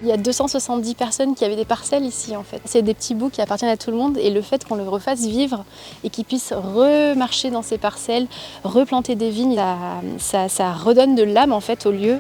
Il y a 270 personnes qui avaient des parcelles ici en fait. C'est des petits bouts qui appartiennent à tout le monde et le fait qu'on le refasse vivre et qu'ils puissent remarcher dans ces parcelles, replanter des vignes, ça redonne de l'âme en fait au lieu.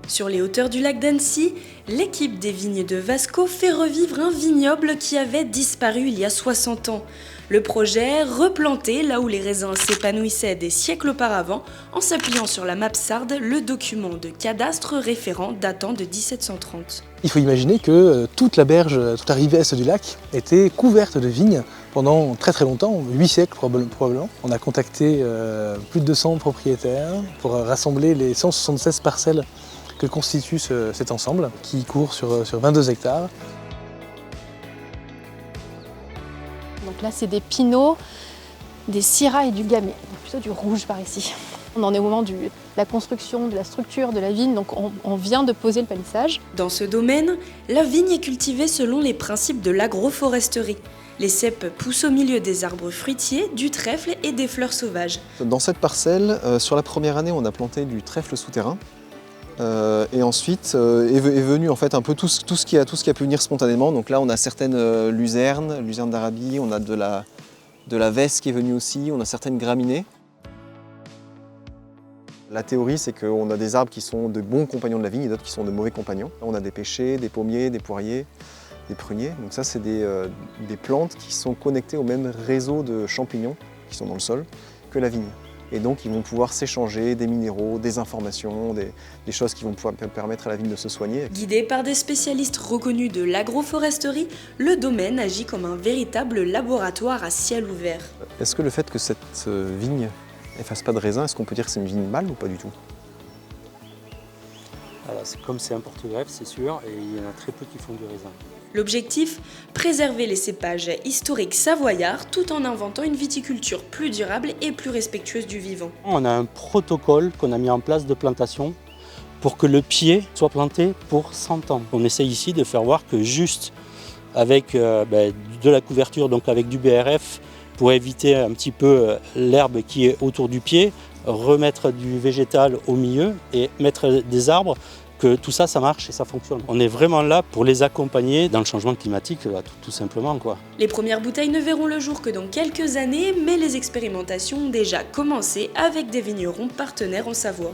Sur les hauteurs du lac d'Annecy, l'équipe des vignes de Vasco fait revivre un vignoble qui avait disparu il y a 60 ans. Le projet, replanté là où les raisins s'épanouissaient des siècles auparavant, en s'appuyant sur la Mapsarde, le document de cadastre référent datant de 1730. Il faut imaginer que toute la berge, toute la rive est du lac était couverte de vignes pendant très très longtemps, 8 siècles probablement. On a contacté plus de 200 propriétaires pour rassembler les 176 parcelles que constitue cet ensemble qui court sur 22 hectares. Donc là c'est des pinots, des syrahs et du gamay, donc plutôt du rouge par ici. On en est au moment de la construction, de la structure de la vigne, donc on vient de poser le palissage. Dans ce domaine, la vigne est cultivée selon les principes de l'agroforesterie. Les cèpes poussent au milieu des arbres fruitiers, du trèfle et des fleurs sauvages. Dans cette parcelle, sur la première année, on a planté du trèfle souterrain. Et ensuite est venu en fait un peu tout ce qui a pu venir spontanément. Donc là on a certaines luzernes d'Arabie, on a de la vesse qui est venue aussi, on a certaines graminées. La théorie c'est qu'on a des arbres qui sont de bons compagnons de la vigne et d'autres qui sont de mauvais compagnons. On a des pêchers, des pommiers, des poiriers, des pruniers. Donc ça c'est des plantes qui sont connectées au même réseau de champignons qui sont dans le sol que la vigne. Et donc ils vont pouvoir s'échanger des minéraux, des informations, des choses qui vont pouvoir permettre à la vigne de se soigner. Guidé par des spécialistes reconnus de l'agroforesterie, le domaine agit comme un véritable laboratoire à ciel ouvert. Est-ce que le fait que cette vigne ne fasse pas de raisin, est-ce qu'on peut dire que c'est une vigne mâle ou pas du tout? Comme c'est un porte-greffe, c'est sûr, et il y en a très peu qui font du raisin. L'objectif, préserver les cépages historiques savoyards tout en inventant une viticulture plus durable et plus respectueuse du vivant. On a un protocole qu'on a mis en place de plantation pour que le pied soit planté pour 100 ans. On essaye ici de faire voir que juste avec de la couverture, donc avec du BRF, pour éviter un petit peu l'herbe qui est autour du pied, remettre du végétal au milieu et mettre des arbres, que tout ça, ça marche et ça fonctionne. On est vraiment là pour les accompagner dans le changement climatique, tout simplement, quoi. Les premières bouteilles ne verront le jour que dans quelques années, mais les expérimentations ont déjà commencé avec des vignerons partenaires en Savoie.